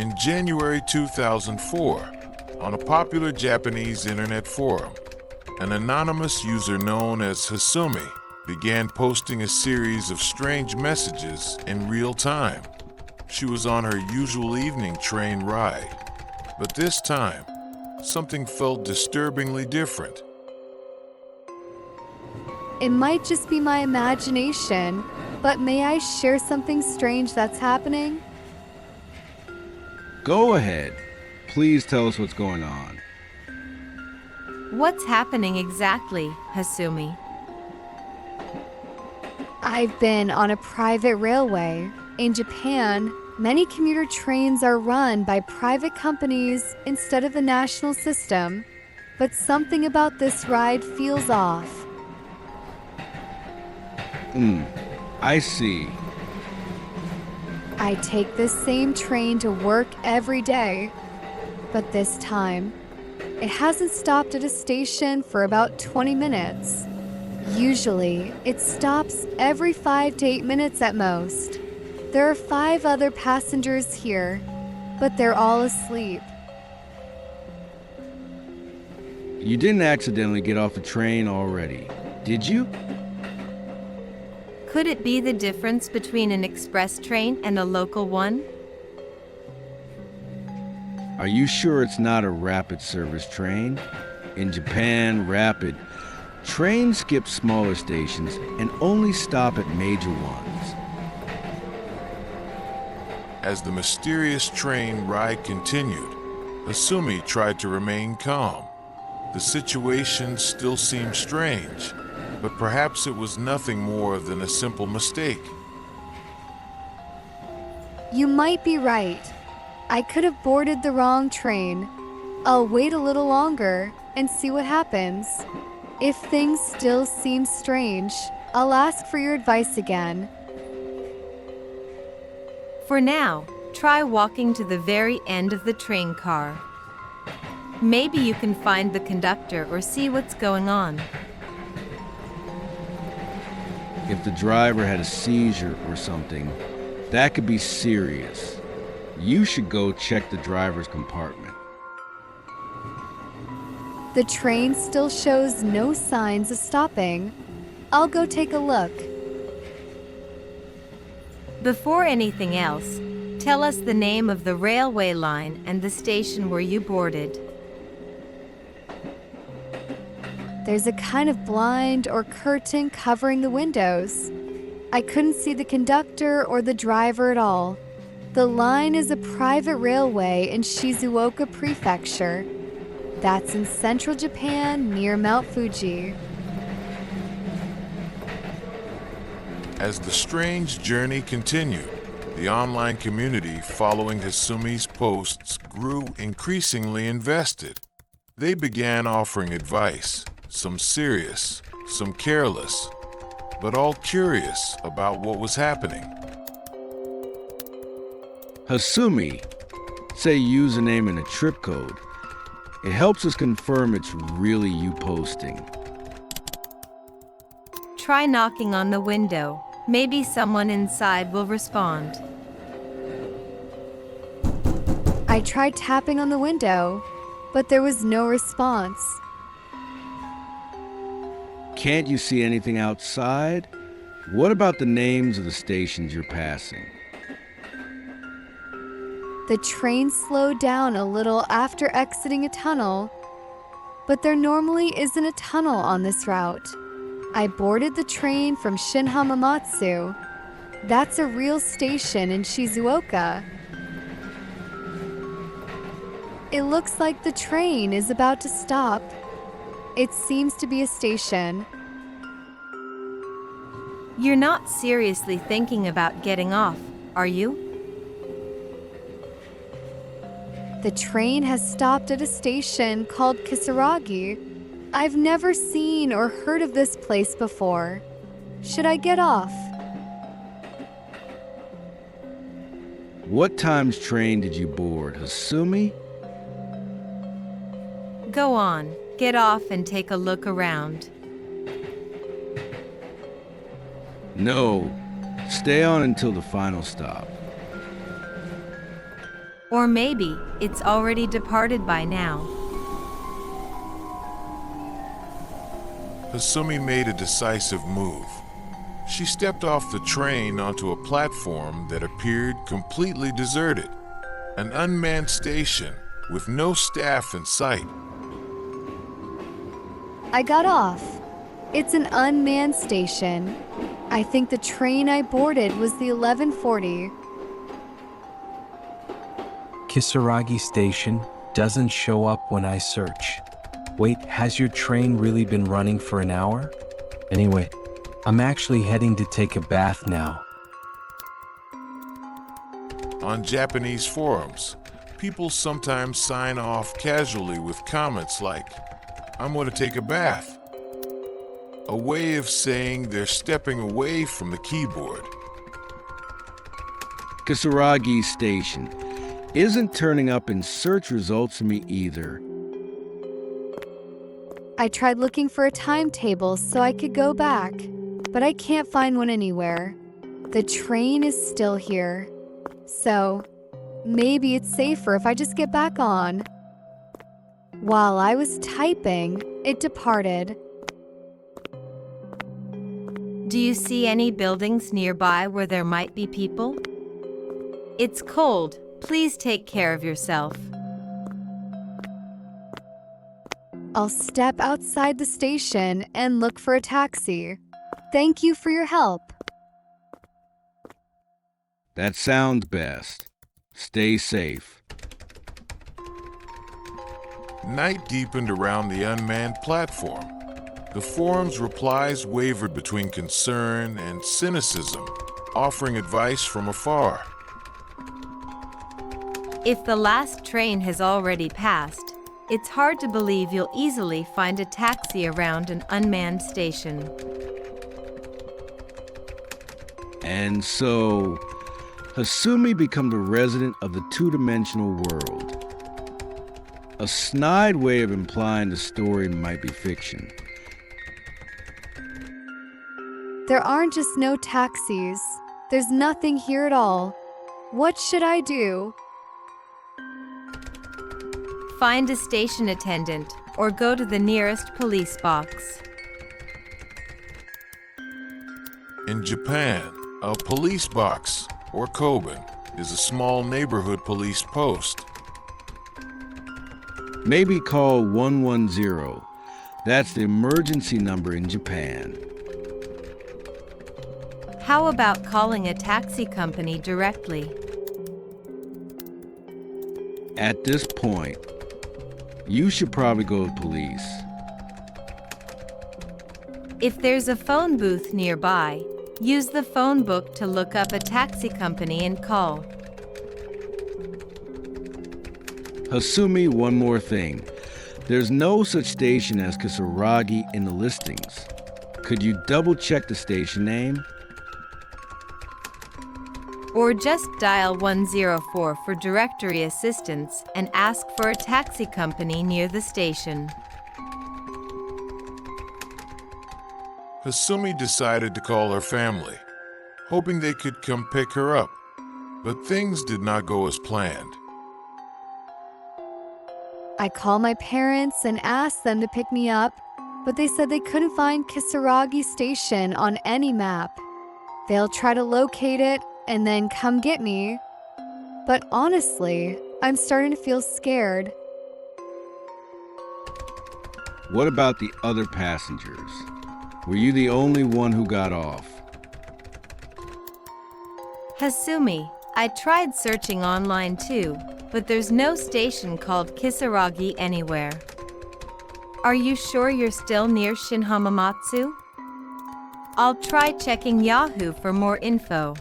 In January 2004, on a popular Japanese internet forum, an anonymous user known as Hasumi began posting a series of strange messages in real time. She was on her usual evening train ride, but this time, something felt disturbingly different. It might just be my imagination, but may I share something strange that's happening? Go ahead. Please tell us what's going on. What's happening exactly, Hasumi? I've been on a private railway. In Japan, many commuter trains are run by private companies instead of the national system, but something about this ride feels off. I see. I take this same train to work every day, but this time, it hasn't stopped at a station for about 20 minutes. Usually, it stops every 5 to 8 minutes at most. There are 5 other passengers here, but they're all asleep. You didn't accidentally get off the train already, did you? Could it be the difference between an express train and a local one? Are you sure it's not a rapid service train? In Japan, rapid trains skip smaller stations and only stop at major ones. As the mysterious train ride continued, Hasumi tried to remain calm. The situation still seemed strange, but perhaps it was nothing more than a simple mistake. You might be right. I could have boarded the wrong train. I'll wait a little longer and see what happens. If things still seem strange, I'll ask for your advice again. For now, try walking to the very end of the train car. Maybe you can find the conductor or see what's going on. If the driver had a seizure or something, that could be serious. You should go check the driver's compartment. The train still shows no signs of stopping. I'll go take a look. Before anything else, tell us the name of the railway line and the station where you boarded. There's a kind of blind or curtain covering the windows. I couldn't see the conductor or the driver at all. The line is a private railway in Shizuoka Prefecture. That's in central Japan near Mount Fuji. As the strange journey continued, the online community following Hasumi's posts grew increasingly invested. They began offering advice, some serious, some careless, but all curious about what was happening. Hasumi, say username and a trip code. It helps us confirm it's really you posting. Try knocking on the window. Maybe someone inside will respond. I tried tapping on the window, but there was no response. Can't you see anything outside? What about the names of the stations you're passing? The train slowed down a little after exiting a tunnel, but there normally isn't a tunnel on this route. I boarded the train from Shinhamamatsu. That's a real station in Shizuoka. It looks like the train is about to stop. It seems to be a station. You're not seriously thinking about getting off, are you? The train has stopped at a station called Kisaragi. I've never seen or heard of this place before. Should I get off? What time's train did you board, Hasumi? Go on, get off and take a look around. No, stay on until the final stop. Or maybe it's already departed by now. Hasumi made a decisive move. She stepped off the train onto a platform that appeared completely deserted, an unmanned station with no staff in sight. I got off. It's an unmanned station. I think the train I boarded was the 1140. Kisaragi Station doesn't show up when I search. Wait, has your train really been running for an hour? Anyway, I'm actually heading to take a bath now. On Japanese forums, people sometimes sign off casually with comments like, "I'm going to take a bath." A way of saying they're stepping away from the keyboard. Kisaragi Station isn't turning up in search results for me either. I tried looking for a timetable so I could go back, but I can't find one anywhere. The train is still here. So, maybe it's safer if I just get back on. While I was typing, it departed. Do you see any buildings nearby where there might be people? It's cold. Please take care of yourself. I'll step outside the station and look for a taxi. Thank you for your help. That sounds best. Stay safe. Night deepened around the unmanned platform. The forum's replies wavered between concern and cynicism, offering advice from afar. If the last train has already passed, it's hard to believe you'll easily find a taxi around an unmanned station. And so, Hasumi becomed a resident of the two-dimensional world. A snide way of implying the story might be fiction. There aren't just no taxis. There's nothing here at all. What should I do? Find a station attendant or go to the nearest police box. In Japan, a police box, or koban, is a small neighborhood police post. Maybe call 110. That's the emergency number in Japan. How about calling a taxi company directly? At this point, you should probably go to police. If there's a phone booth nearby, use the phone book to look up a taxi company and call. Hasumi, one more thing. There's no such station as Kisaragi in the listings. Could you double check the station name? Or just dial 104 for directory assistance and ask for a taxi company near the station. Hasumi decided to call her family, hoping they could come pick her up, but things did not go as planned. I called my parents and asked them to pick me up, but they said they couldn't find Kisaragi Station on any map. They'll try to locate it and then come get me. But honestly, I'm starting to feel scared. What about the other passengers? Were you the only one who got off? Hasumi, I tried searching online too, but there's no station called Kisaragi anywhere. Are you sure you're still near Shinhamamatsu? I'll try checking Yahoo for more info.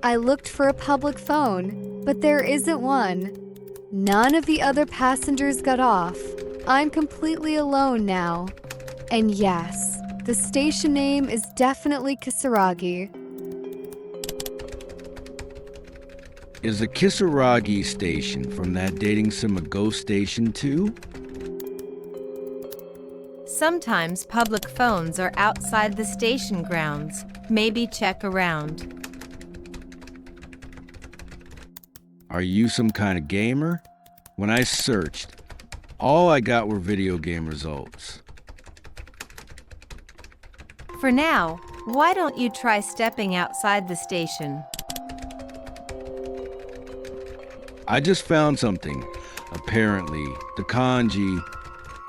I looked for a public phone, but there isn't one. None of the other passengers got off. I'm completely alone now. And yes, the station name is definitely Kisaragi. Is the Kisaragi Station from that dating sim a ghost station too? Sometimes public phones are outside the station grounds. Maybe check around. Are you some kind of gamer? When I searched, all I got were video game results. For now, why don't you try stepping outside the station? I just found something. Apparently, the kanji,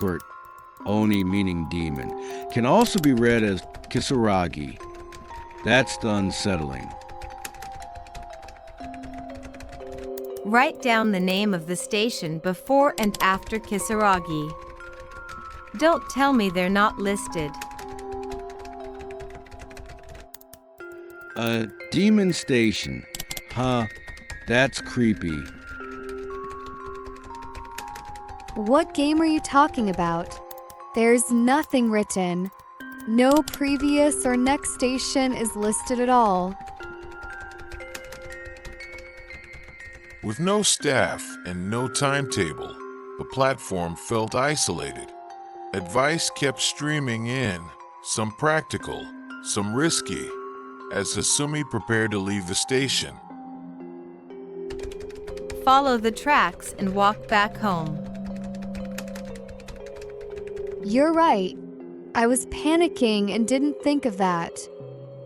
or oni meaning demon, can also be read as Kisaragi. That's the unsettling. Write down the name of the station before and after Kisaragi. Don't tell me they're not listed. A demon station. Huh, that's creepy. What game are you talking about? There's nothing written. No previous or next station is listed at all. With no staff and no timetable, the platform felt isolated. Advice kept streaming in, some practical, some risky, as Hasumi prepared to leave the station. Follow the tracks and walk back home. You're right. I was panicking and didn't think of that.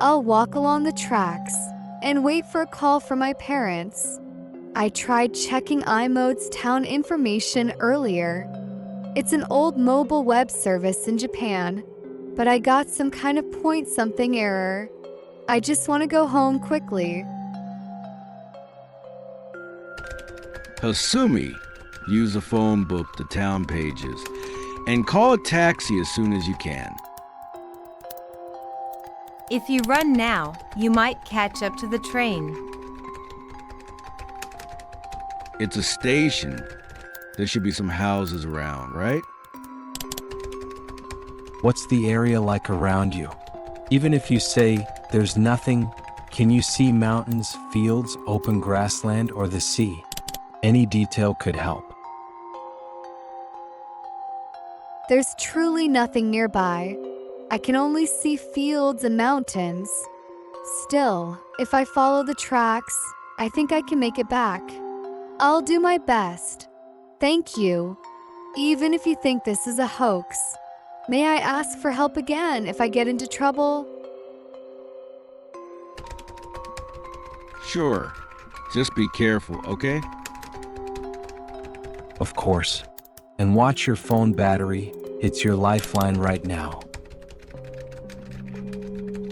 I'll walk along the tracks and wait for a call from my parents. I tried checking iMode's town information earlier. It's an old mobile web service in Japan, but I got some kind of point something error. I just want to go home quickly. Hasumi, use the phone book, the town pages, and call a taxi as soon as you can. If you run now, you might catch up to the train. It's a station. There should be some houses around, right? What's the area like around you? Even if you say there's nothing, can you see mountains, fields, open grassland, or the sea? Any detail could help. There's truly nothing nearby. I can only see fields and mountains. Still, if I follow the tracks, I think I can make it back. I'll do my best. Thank you. Even if you think this is a hoax. May I ask for help again if I get into trouble? Sure. Just be careful, okay? Of course. And watch your phone battery. It's your lifeline right now.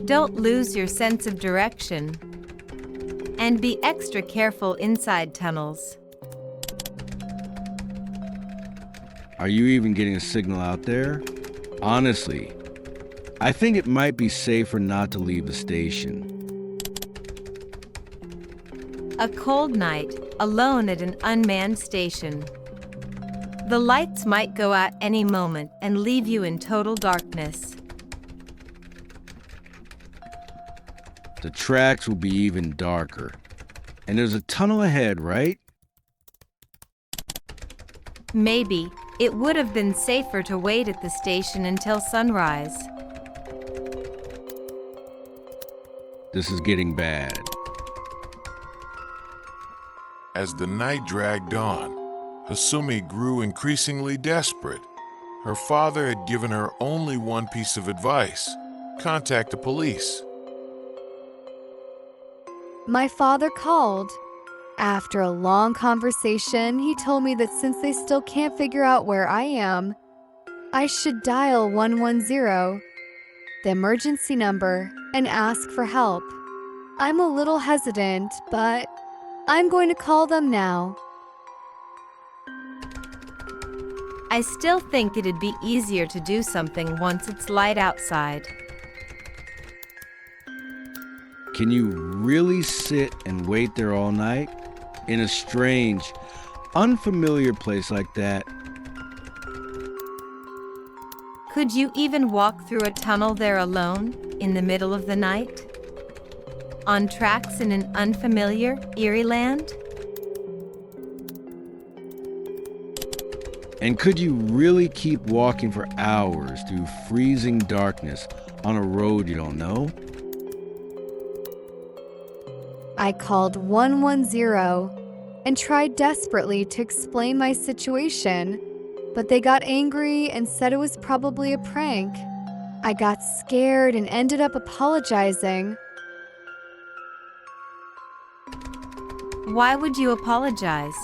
Don't lose your sense of direction. And be extra careful inside tunnels. Are you even getting a signal out there? Honestly, I think it might be safer not to leave the station. A cold night, alone at an unmanned station. The lights might go out any moment and leave you in total darkness. The tracks will be even darker. And there's a tunnel ahead, right? Maybe it would have been safer to wait at the station until sunrise. This is getting bad. As the night dragged on, Hasumi grew increasingly desperate. Her father had given her only one piece of advice: contact the police. My father called. After a long conversation, he told me that since they still can't figure out where I am, I should dial 110, the emergency number, and ask for help. I'm a little hesitant, but I'm going to call them now. I still think it'd be easier to do something once it's light outside. Can you really sit and wait there all night? In a strange, unfamiliar place like that? Could you even walk through a tunnel there alone, in the middle of the night? On tracks in an unfamiliar, eerie land? And could you really keep walking for hours through freezing darkness on a road you don't know? I called 110. and tried desperately to explain my situation, but they got angry and said it was probably a prank. I got scared and ended up apologizing. Why would you apologize?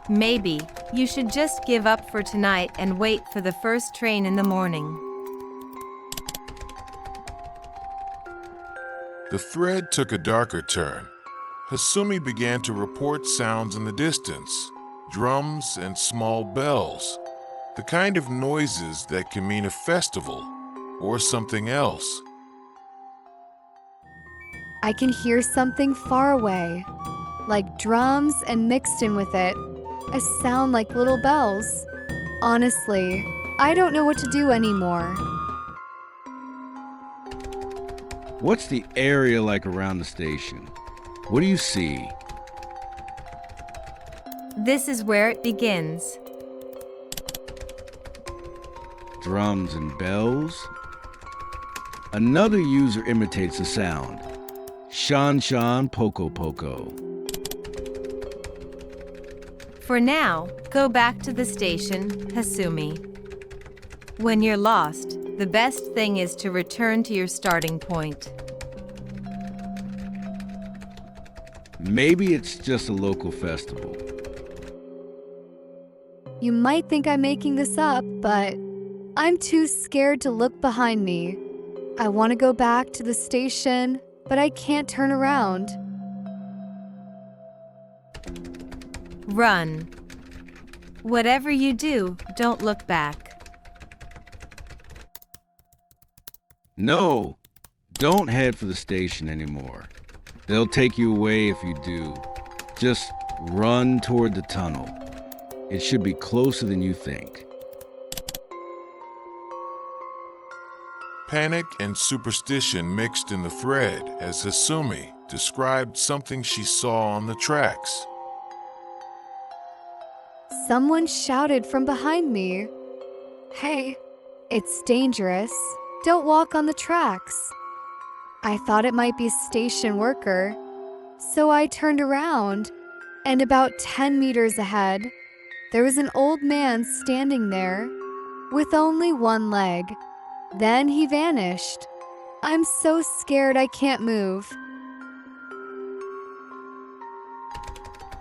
Maybe you should just give up for tonight and wait for the first train in the morning. The thread took a darker turn. Hasumi began to report sounds in the distance, drums and small bells, the kind of noises that can mean a festival or something else. I can hear something far away, like drums, and mixed in with it, a sound like little bells. Honestly, I don't know what to do anymore. What's the area like around the station? What do you see? This is where it begins. Drums and bells? Another user imitates the sound. Shan shan poko poko. For now, go back to the station, Hasumi. When you're lost, the best thing is to return to your starting point. Maybe it's just a local festival. You might think I'm making this up, but I'm too scared to look behind me. I want to go back to the station, but I can't turn around. Run. Whatever you do, don't look back. No, don't head for the station anymore. They'll take you away if you do. Just run toward the tunnel. It should be closer than you think. Panic and superstition mixed in the thread as Hasumi described something she saw on the tracks. Someone shouted from behind me, "Hey, it's dangerous. Don't walk on the tracks." I thought it might be a station worker, so I turned around, and about 10 meters ahead, there was an old man standing there with only one leg. Then he vanished. I'm so scared I can't move.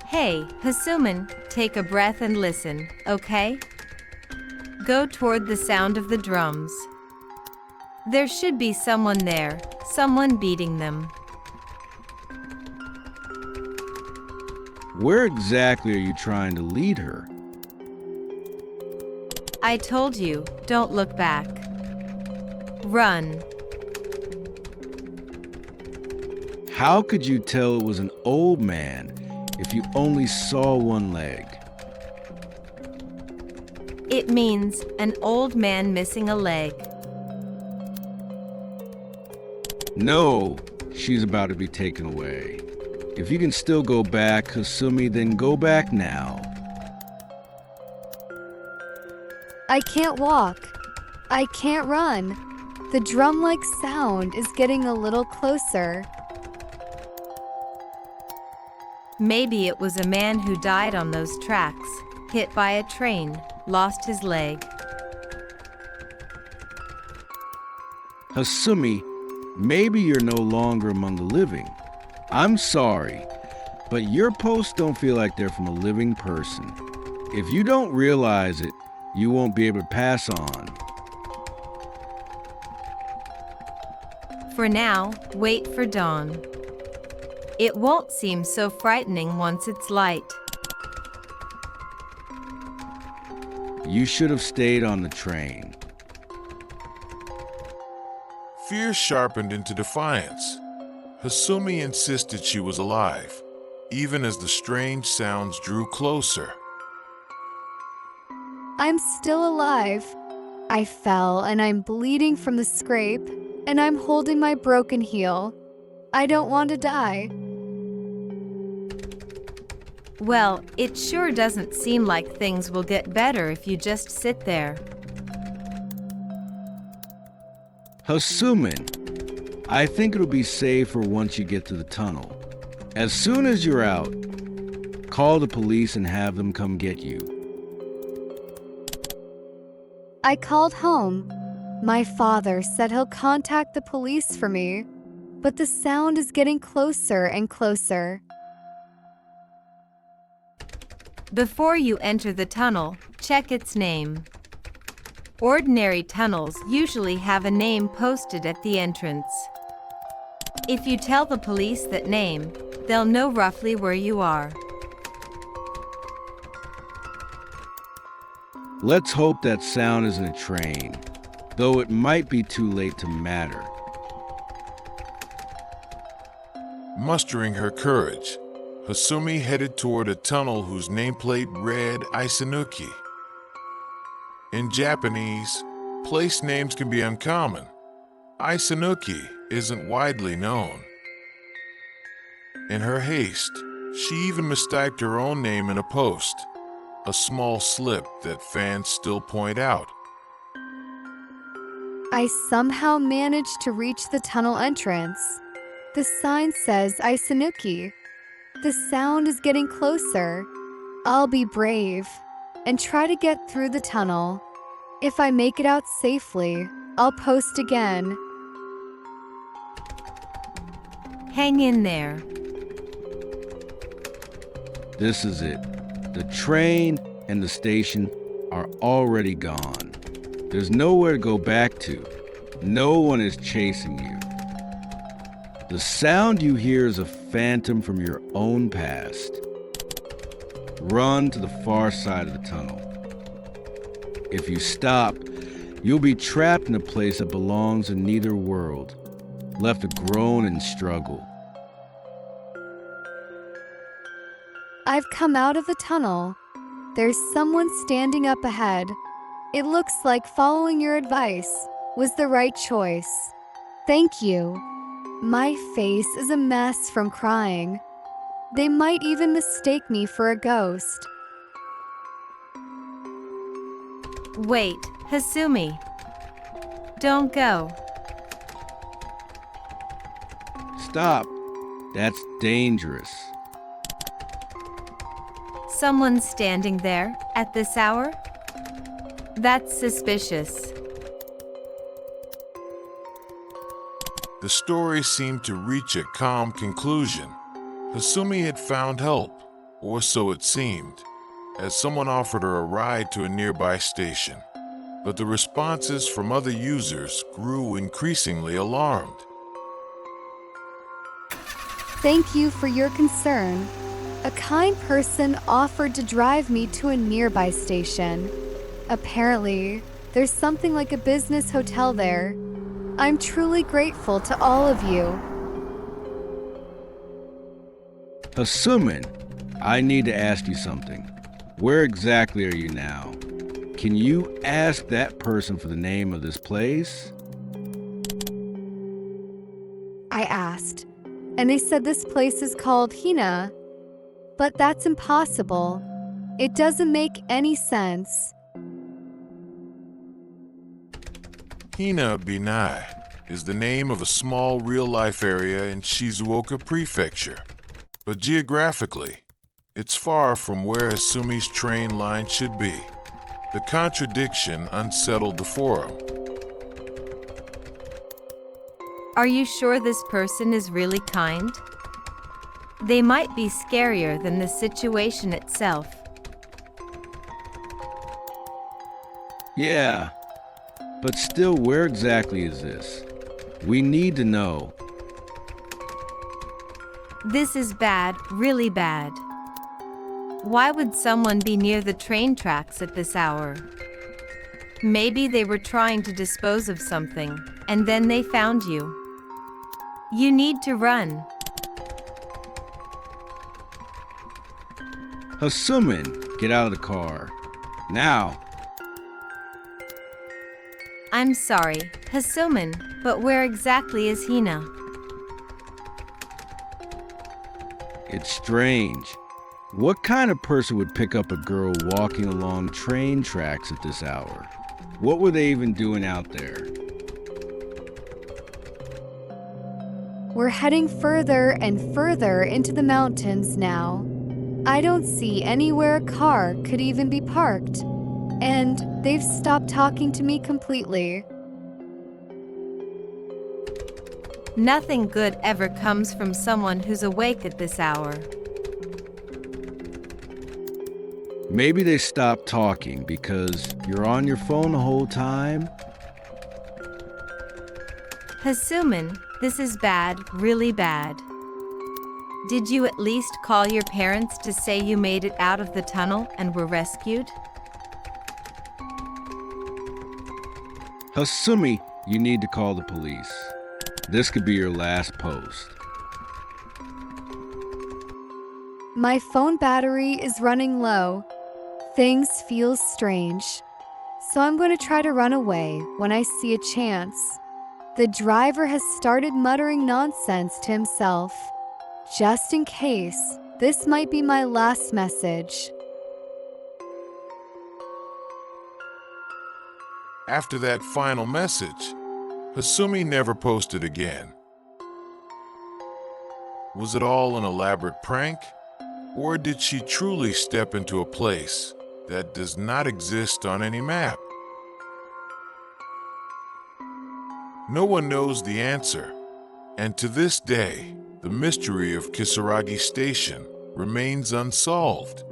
Hey, Hasuman, take a breath and listen, okay? Go toward the sound of the drums. There should be someone there, someone beating them. Where exactly are you trying to lead her? I told you, don't look back. Run. How could you tell it was an old man if you only saw one leg? It means an old man missing a leg. No, she's about to be taken away. If you can still go back, Hasumi, then go back now. I can't walk. I can't run. The drum-like sound is getting a little closer. Maybe it was a man who died on those tracks, hit by a train, lost his leg. Hasumi, maybe you're no longer among the living. I'm sorry, but your posts don't feel like they're from a living person. If you don't realize it, you won't be able to pass on. For now, wait for dawn. It won't seem so frightening once it's light. You should have stayed on the train. Fear sharpened into defiance. Hasumi insisted she was alive, even as the strange sounds drew closer. I'm still alive. I fell and I'm bleeding from the scrape, and I'm holding my broken heel. I don't want to die. Well, it sure doesn't seem like things will get better if you just sit there. Hasuman, I think it'll be safer once you get to the tunnel. As soon as you're out, Call the police and have them come get you. I called home. My father said he'll contact the police for me, but the sound is getting closer and closer. Before you enter the tunnel, check its name. Ordinary tunnels usually have a name posted at the entrance. If you tell the police that name, they'll know roughly where you are. Let's hope that sound isn't a train, though it might be too late to matter. Mustering her courage, Hasumi headed toward a tunnel whose nameplate read Isanuki. In Japanese, place names can be uncommon. Isanuki isn't widely known. In her haste, she even mistyped her own name in a post, a small slip that fans still point out. I somehow managed to reach the tunnel entrance. The sign says Isanuki. The sound is getting closer. I'll be brave and try to get through the tunnel. If I make it out safely, I'll post again. Hang in there. This is it. The train and the station are already gone. There's nowhere to go back to. No one is chasing you. The sound you hear is a phantom from your own past. Run to the far side of the tunnel. If you stop, you'll be trapped in a place that belongs in neither world, left to groan and struggle. I've come out of the tunnel. There's someone standing up ahead. It looks like following your advice was the right choice. Thank you. My face is a mess from crying. They might even mistake me for a ghost. Wait, Hasumi. Don't go. Stop. That's dangerous. Someone standing there at this hour? That's suspicious. The story seemed to reach a calm conclusion. Hasumi had found help, or so it seemed, as someone offered her a ride to a nearby station. But the responses from other users grew increasingly alarmed. Thank you for your concern. A kind person offered to drive me to a nearby station. Apparently, there's something like a business hotel there. I'm truly grateful to all of you. Assuming, I need to ask you something. Where exactly are you now? Can you ask that person for the name of this place? I asked, and they said this place is called Hina. But that's impossible. It doesn't make any sense. Hina Binai is the name of a small real-life area in Shizuoka Prefecture. But geographically, it's far from where Hasumi's train line should be. The contradiction unsettled the forum. Are you sure this person is really kind? They might be scarier than the situation itself. Yeah, but still, where exactly is this? We need to know. This is bad, really bad. Why would someone be near the train tracks at this hour? Maybe they were trying to dispose of something, and then they found you. You need to run. Hasumin, get out of the car. Now. I'm sorry, Hasumin, but where exactly is Hina? It's strange. What kind of person would pick up a girl walking along train tracks at this hour? What were they even doing out there? We're heading further and further into the mountains now. I don't see anywhere a car could even be parked. And they've stopped talking to me completely. Nothing good ever comes from someone who's awake at this hour. Maybe they stopped talking because you're on your phone the whole time. Hasuman, this is bad, really bad. Did you at least call your parents to say you made it out of the tunnel and were rescued? Hasumi, you need to call the police. This could be your last post. My phone battery is running low. Things feel strange. So I'm going to try to run away when I see a chance. The driver has started muttering nonsense to himself. Just in case, this might be my last message. After that final message, Hasumi never posted again. Was it all an elaborate prank? Or did she truly step into a place that does not exist on any map? No one knows the answer, and to this day, the mystery of Kisaragi Station remains unsolved.